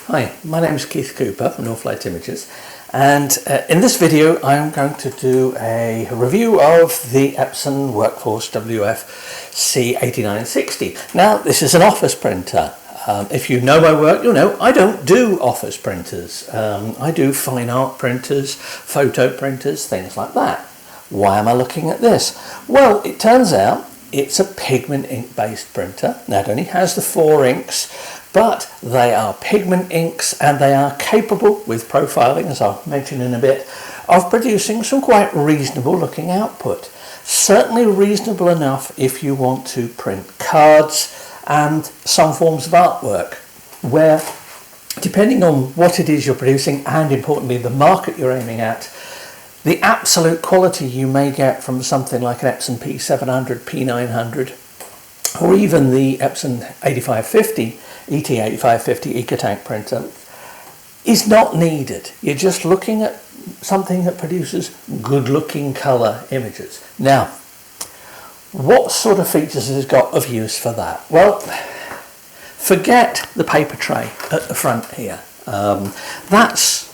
Hi, my name is Keith Cooper from Northlight Images, and in this video I'm going to do a review of the Epson Workforce WF-C8690. Now, this is an office printer. If you know my work, you'll know I don't do office printers. I do fine art printers, photo printers, things like that. Why am I looking at this? Well, it turns out it's a pigment ink based printer. Now, it only has the 4 inks, but they are pigment inks and they are capable, with profiling, as I'll mention in a bit, of producing some quite reasonable looking output. Certainly reasonable enough if you want to print cards and some forms of artwork, where, depending on what it is you're producing and importantly the market you're aiming at, the absolute quality you may get from something like an Epson P700, P900, or even the Epson 8550, ET8550 EcoTank printer is not needed. You're just looking at something that produces good looking colour images. Now, what sort of features has it got of use for that? Well, forget the paper tray at the front here. That's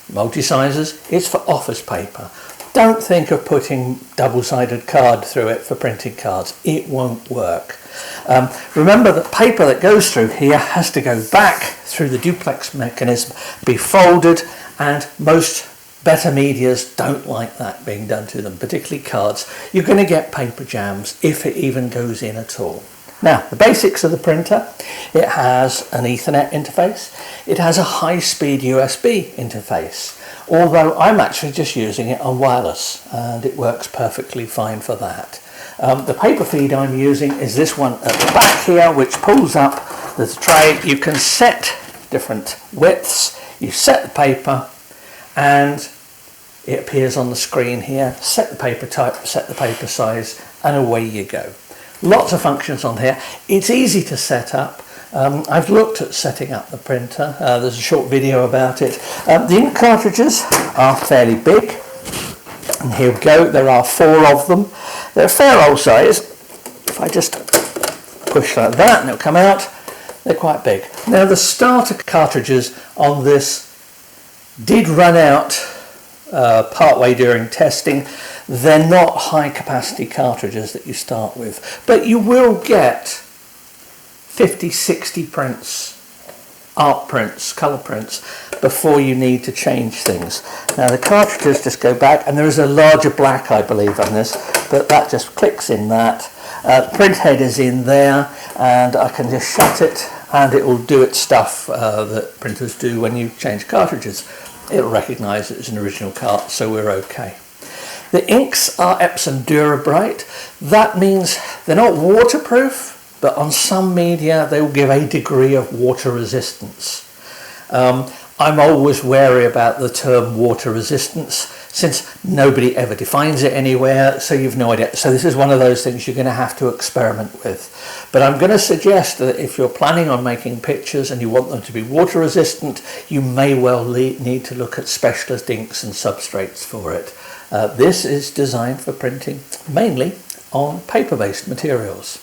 multi-sizes, it's for office paper. Don't think of putting double-sided card through it for printing cards. It won't work. Remember that paper that goes through here has to go back through the duplex mechanism, be folded, and most better medias don't like that being done to them, particularly cards. You're going to get paper jams if it even goes in at all. Now, the basics of the printer: it has an Ethernet interface, it has a high-speed USB interface, although I'm actually just using it on wireless and it works perfectly fine for that. The paper feed I'm using is this one at the back here, which pulls up. There's a tray. You can set different widths, you set the paper, and it appears on the screen here. Set the paper type, set the paper size, and away you go. Lots of functions on here. It's easy to set up. I've looked at setting up the printer. There's a short video about it. The ink cartridges are fairly big. And here we go. There are 4 of them. They're a fair old size. If I just push like that and it'll come out, they're quite big. Now, the starter cartridges on this did run out partway during testing. They're not high capacity cartridges that you start with, but you will get 50, 60 prints, art prints, colour prints, before you need to change things. Now, the cartridges just go back, and there is a larger black, I believe, on this, but that just clicks in that. The print head is in there, and I can just shut it and it will do its stuff that printers do when you change cartridges. It'll recognise it as an original cart, so we're okay. The inks are Epson Durabright. That means they're not waterproof, but on some media they will give a degree of water resistance. I'm always wary about the term water resistance, since nobody ever defines it anywhere, so you've no idea. So this is one of those things you're going to have to experiment with. But I'm going to suggest that if you're planning on making pictures and you want them to be water resistant, you may well need to look at specialist inks and substrates for it. This is designed for printing mainly on paper-based materials.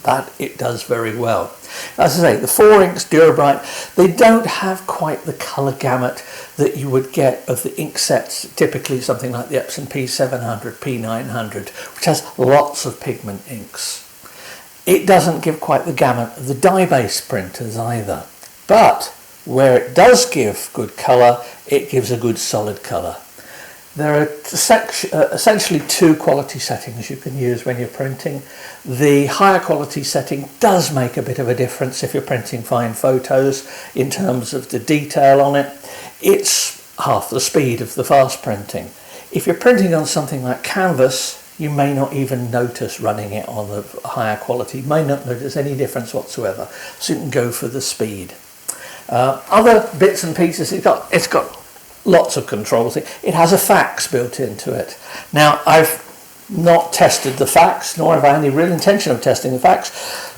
That it does very well. As I say, the 4 inks Durabright, they don't have quite the colour gamut that you would get of the ink sets, typically something like the Epson P700, P900, which has lots of pigment inks. It doesn't give quite the gamut of the dye-based printers either, but where it does give good colour, it gives a good solid colour. There are essentially 2 quality settings you can use when you're printing. The higher quality setting does make a bit of a difference if you're printing fine photos in terms of the detail on it. It's half the speed of the fast printing. If you're printing on something like canvas, you may not even notice running it on the higher quality. You may not notice any difference whatsoever, so you can go for the speed. Other bits and pieces, it's got lots of controls. It has a fax built into it. Now, I've not tested the fax, nor have I any real intention of testing the fax,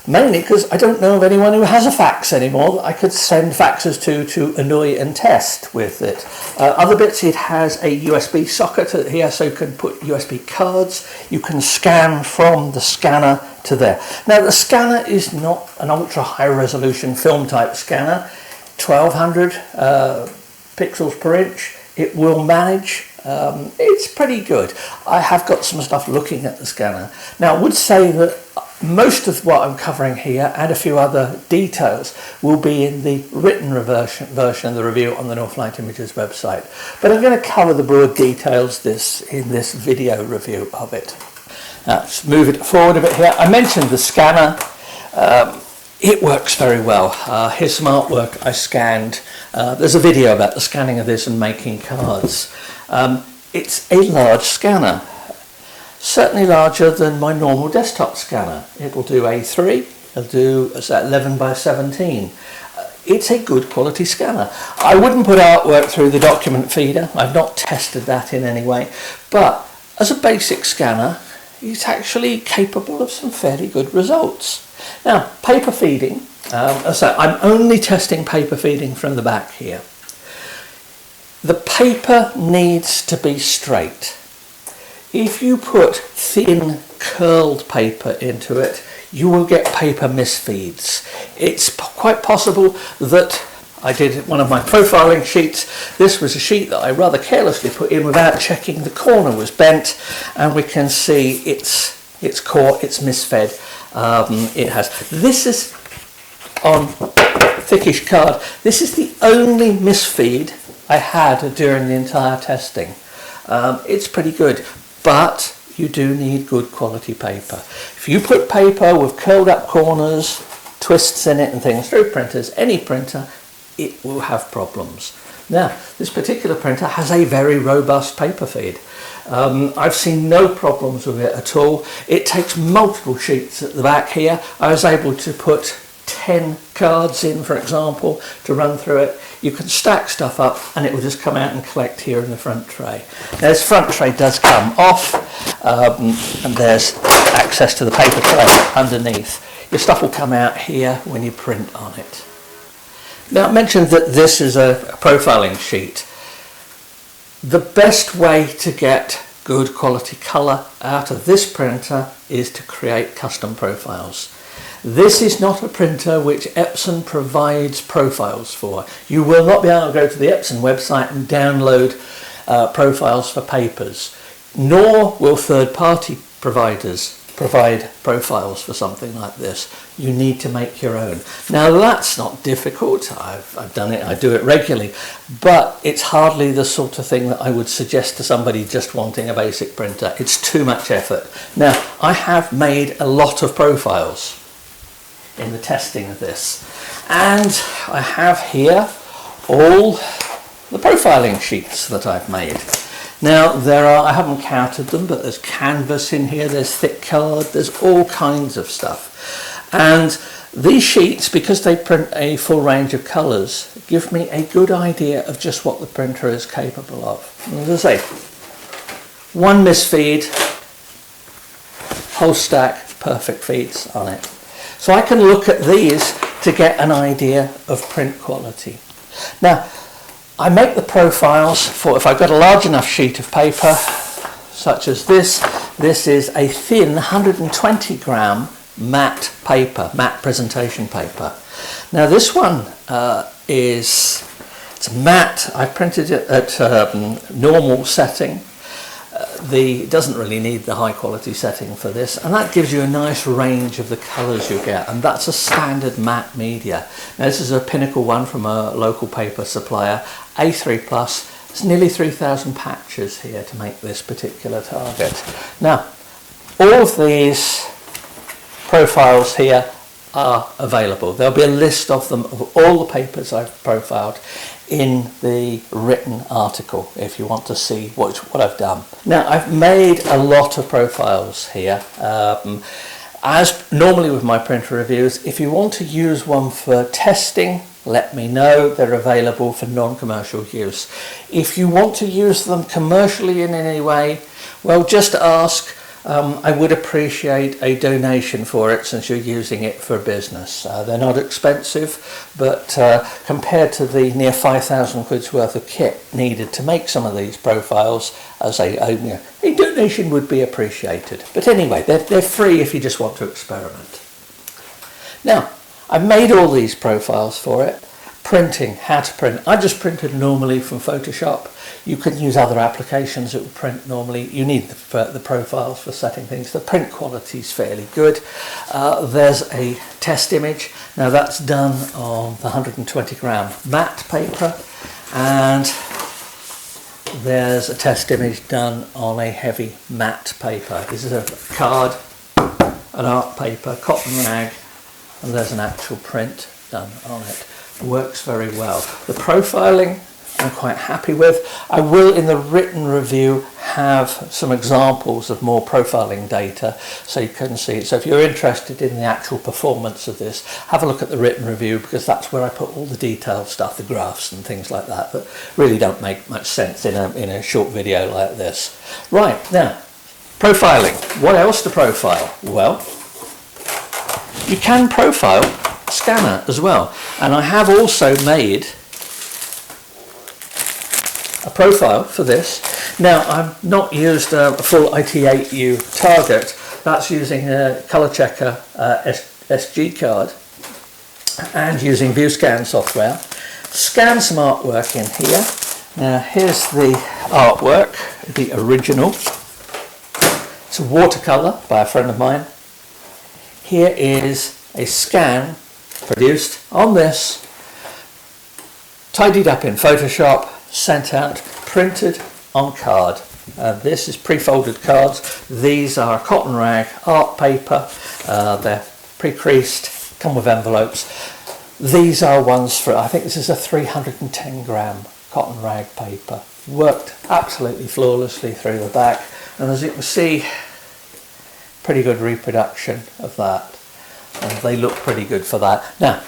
mainly because I don't know of anyone who has a fax anymore that I could send faxes to annoy and test with it. Other bits, it has a USB socket here, so you can put USB cards. You can scan from the scanner to there. Now, the scanner is not an ultra high resolution film type scanner. 1200 pixels per inch. It will manage. It's pretty good. I have got some stuff looking at the scanner. Now I would say that most of what I'm covering here and a few other details will be in the written version of the review on the Northlight Images website. But I'm going to cover the broad details in this video review of it. Now let's move it forward a bit here. I mentioned the scanner. It works very well. Here's some artwork I scanned. There's a video about the scanning of this and making cards. It's a large scanner, certainly larger than my normal desktop scanner. It will do A3, it'll do 11 by 17. It's a good quality scanner. I wouldn't put artwork through the document feeder. I've not tested that in any way, but as a basic scanner, it's actually capable of some fairly good results. Now, paper feeding, so I'm only testing paper feeding from the back here. The paper needs to be straight. If you put thin curled paper into it, you will get paper misfeeds. It's quite possible that I did one of my profiling sheets. This was a sheet that I rather carelessly put in without checking the corner was bent, and we can see it's caught, it's misfed. It has. This is on thickish card. This is the only misfeed I had during the entire testing. It's pretty good, but you do need good quality paper. If you put paper with curled up corners, twists in it and things through printers, any printer, it will have problems. Now, this particular printer has a very robust paper feed. I've seen no problems with it at all. It takes multiple sheets at the back here. I was able to put 10 cards in, for example, to run through it. You can stack stuff up and it will just come out and collect here in the front tray. Now, this front tray does come off, and there's access to the paper tray underneath. Your stuff will come out here when you print on it. Now, I mentioned that this is a profiling sheet. The best way to get good quality colour out of this printer is to create custom profiles. This is not a printer which Epson provides profiles for. You will not be able to go to the Epson website and download profiles for papers, nor will third-party providers provide profiles for something like this. You need to make your own. Now, that's not difficult. I've done it, I do it regularly, but it's hardly the sort of thing that I would suggest to somebody just wanting a basic printer. It's too much effort. Now, I have made a lot of profiles in the testing of this, and I have here all the profiling sheets that I've made. Now, there are, I haven't counted them, but there's canvas in here, there's thick card, there's all kinds of stuff. And these sheets, because they print a full range of colours, give me a good idea of just what the printer is capable of. And as I say, one misfeed, whole stack, perfect feeds on it. So I can look at these to get an idea of print quality. Now, I make the profiles for, if I've got a large enough sheet of paper, such as this. This is a thin 120 gram matte paper, matte presentation paper. Now this one it's matte. I printed it at normal setting. It doesn't really need the high quality setting for this, and that gives you a nice range of the colours you get, and that's a standard matte media. Now this is a Pinnacle one from a local paper supplier, A3 Plus. There's nearly 3,000 patches here to make this particular target. Now, all of these profiles here are available. There'll be a list of them, of all the papers I've profiled, in the written article if you want to see what I've done. Now, I've made a lot of profiles here. As normally with my printer reviews, if you want to use one for testing, let me know. They're available for non-commercial use. If you want to use them commercially in any way, well, just ask. I would appreciate a donation for it since you're using it for business. They're not expensive, but compared to the near 5,000 quid's worth of kit needed to make some of these profiles, as a donation would be appreciated. But anyway, they're free if you just want to experiment. Now, I've made all these profiles for it, Printing, how to print. I just printed normally from Photoshop. You can use other applications that will print normally. You need the profiles for setting things. The print quality is fairly good. There's a test image. Now that's done on the 120 gram matte paper, and there's a test image done on a heavy matte paper. This is a card, an art paper, cotton rag, and there's an actual print done on it. Works very well. The profiling I'm quite happy with. I will, in the written review, have some examples of more profiling data so you can see it. So if you're interested in the actual performance of this, have a look at the written review, because that's where I put all the detailed stuff, the graphs and things like that really don't make much sense in a short video like this. Right, now, profiling. What else to profile? Well, you can profile scanner as well, and I have also made a profile for this. Now, I've not used a full IT8U target. That's using a color checker SG card and using ViewScan software. Scan some artwork in here. Now here's the artwork, the original. It's a watercolor by a friend of mine. Here is a scan produced on this, tidied up in Photoshop, sent out, printed on card. This is pre-folded cards. These are cotton rag art paper. They're pre-creased, come with envelopes. These are ones for, I think this is a 310 gram cotton rag paper. Worked absolutely flawlessly through the back, and as you can see, pretty good reproduction of that. And they look pretty good for that. Now,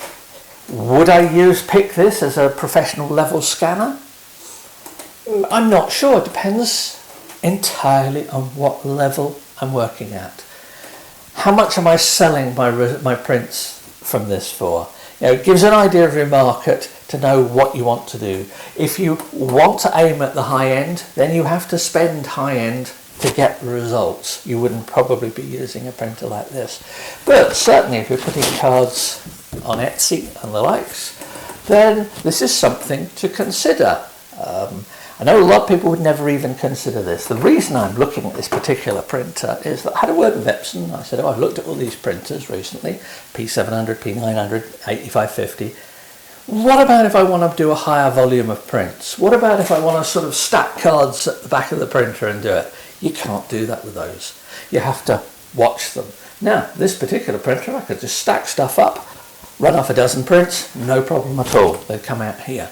would I pick this as a professional level scanner? I'm not sure. It depends entirely on what level I'm working at. How much am I selling my prints from this for? You know, it gives an idea of your market to know what you want to do. If you want to aim at the high end, then you have to spend high end to get results. You wouldn't probably be using a printer like this. But certainly if you're putting cards on Etsy and the likes, then this is something to consider. I know a lot of people would never even consider this. The reason I'm looking at this particular printer is that I had a word with Epson. I said, I've looked at all these printers recently, P700, P900, 8550. What about if I want to do a higher volume of prints? What about if I want to sort of stack cards at the back of the printer and do it? You can't do that with those. You have to watch them. Now, this particular printer, I could just stack stuff up, run off a dozen prints, no problem at all. They'd come out here.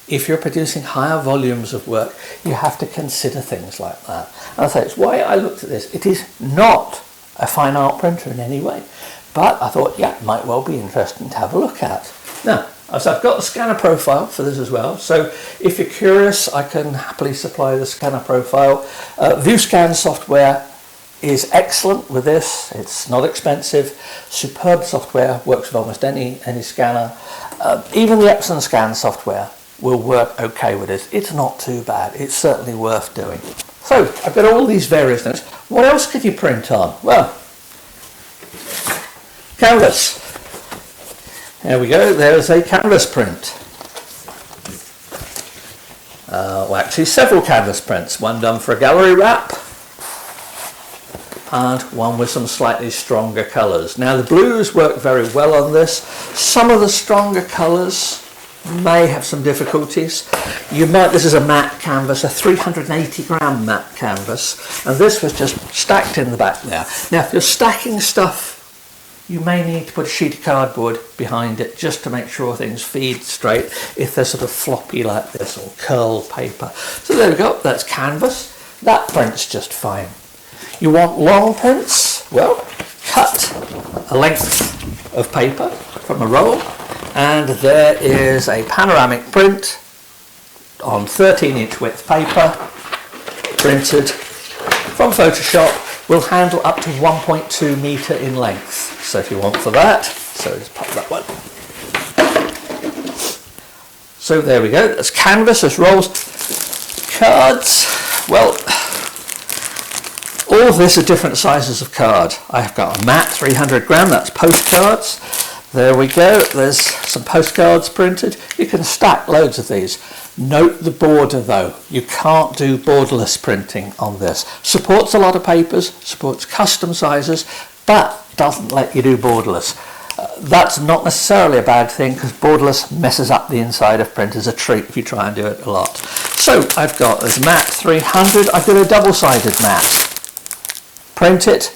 If you're producing higher volumes of work, you have to consider things like that. And I say, it's why I looked at this. It is not a fine art printer in any way, but I thought, yeah, it might well be interesting to have a look at. Now, so I've got the scanner profile for this as well. So if you're curious, I can happily supply the scanner profile. ViewScan software is excellent with this. It's not expensive. Superb software, works with almost any scanner. Even the Epson scan software will work okay with this. It's not too bad. It's certainly worth doing. So I've got all these various things. What else could you print on? Well, canvas. There we go. There's a canvas print. Well, actually several canvas prints. One done for a gallery wrap and one with some slightly stronger colours. Now the blues work very well on this. Some of the stronger colours may have some difficulties. This is a matte canvas, a 380 gram matte canvas, and this was just stacked in the back there. Now if you're stacking stuff, you may need to put a sheet of cardboard behind it just to make sure things feed straight if they're sort of floppy like this, or curl paper. So there we go, that's canvas. That print's just fine. You want long prints? Well, cut a length of paper from a roll, and there is a panoramic print on 13-inch width paper, printed from Photoshop. Will handle up to 1.2 metre in length. So if you want for that, so just pop that one. So there we go, that's canvas, that's rolls. Cards, well, all of this are different sizes of card. I've got a matte 300 gram, that's postcards. There we go, there's some postcards printed. You can stack loads of these. Note the border though, you can't do borderless printing on this. Supports a lot of papers, supports custom sizes, but doesn't let you do borderless. That's not necessarily a bad thing, because borderless messes up the inside of printers, a treat if you try and do it a lot. So I've got this mat 300, I've got a double-sided mat. Print it,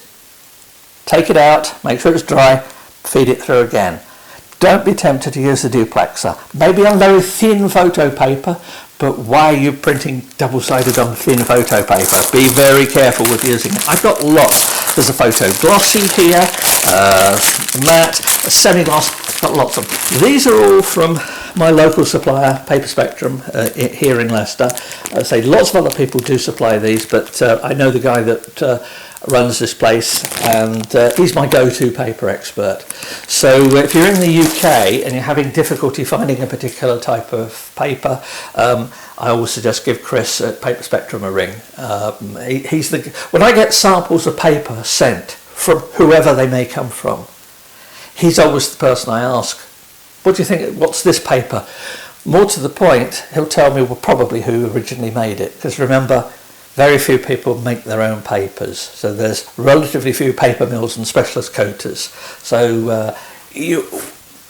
take it out, make sure it's dry, feed it through again. Don't be tempted to use the duplexer. Maybe on very thin photo paper, but why are you printing double-sided on thin photo paper? Be very careful with using it. I've got lots. There's a photo glossy here, matte, a semi-gloss, got lots of them. These are all from my local supplier, Paper Spectrum, here in Leicester. I say lots of other people do supply these, but I know the guy that runs this place, and he's my go-to paper expert. So if you're in the UK and you're having difficulty finding a particular type of paper, I always suggest give Chris at Paper Spectrum a ring. When I get samples of paper sent from whoever they may come from, he's always the person I ask, what do you think, what's this paper? More to the point, he'll tell me probably who originally made it, because remember, very few people make their own papers, so there's relatively few paper mills and specialist coaters. So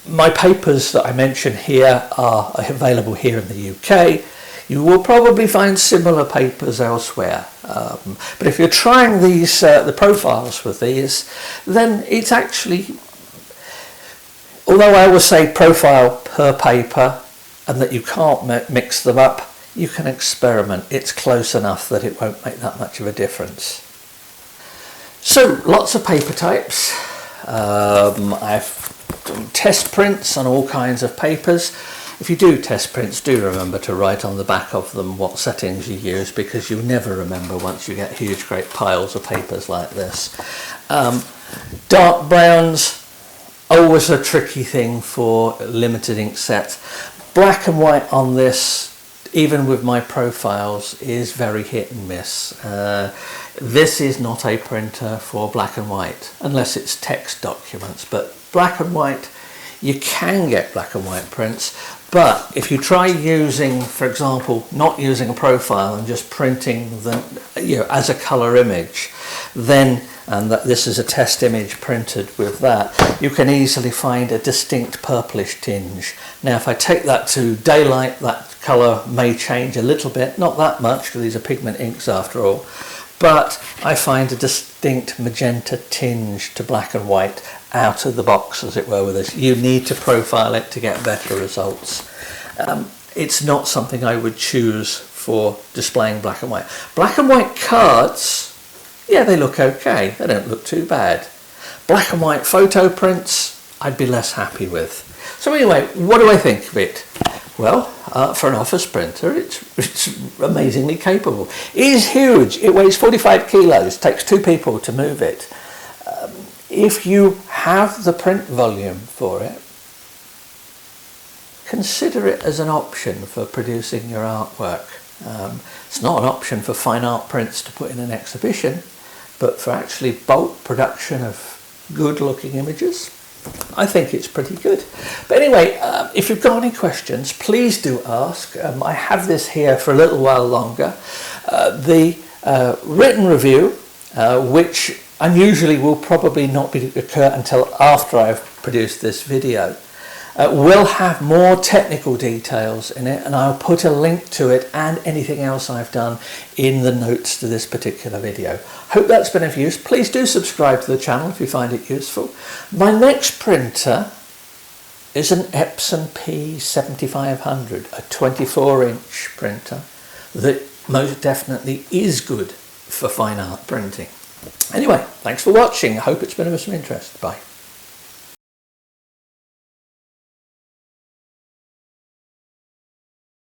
my papers that I mention here are available here in the UK. You will probably find similar papers elsewhere. But if you're trying these, the profiles with these, then it's actually, although I always say profile per paper and that you can't mix them up, you can experiment. It's close enough that it won't make that much of a difference. So lots of paper types. I've done test prints on all kinds of papers. If you do test prints, do remember to write on the back of them what settings you use, because you'll never remember once you get huge great piles of papers like this. Dark browns, always a tricky thing for limited ink sets. Black and white on this, even with my profiles, is very hit and miss. This is not a printer for black and white, unless it's text documents, but black and white, you can get black and white prints, but if you try using, for example, not using a profile and just printing them, as a colour image, then, and that this is a test image printed with that, you can easily find a distinct purplish tinge. Now if I take that to daylight, that colour may change a little bit, not that much, because these are pigment inks after all, but I find a distinct magenta tinge to black and white out of the box, as it were, with this. You need to profile it to get better results. It's not something I would choose for displaying black and white. Black and white cards, yeah, they look okay, they don't look too bad. Black and white photo prints, I'd be less happy with. So anyway, what do I think of it? Well, for an office printer, it's amazingly capable. It is huge. It weighs 45 kilos, takes 2 people to move it. If you have the print volume for it, consider it as an option for producing your artwork. It's not an option for fine art prints to put in an exhibition, but for actually bulk production of good looking images, I think it's pretty good. But anyway, if you've got any questions, please do ask. I have this here for a little while longer. The written review, which unusually will probably not occur until after I've produced this video, will have more technical details in it, and I'll put a link to it and anything else I've done in the notes to this particular video. Hope that's been of use. Please do subscribe to the channel if you find it useful. My next printer is an Epson P7500, a 24-inch printer that most definitely is good for fine art printing. Anyway, thanks for watching. I hope it's been of some interest. Bye.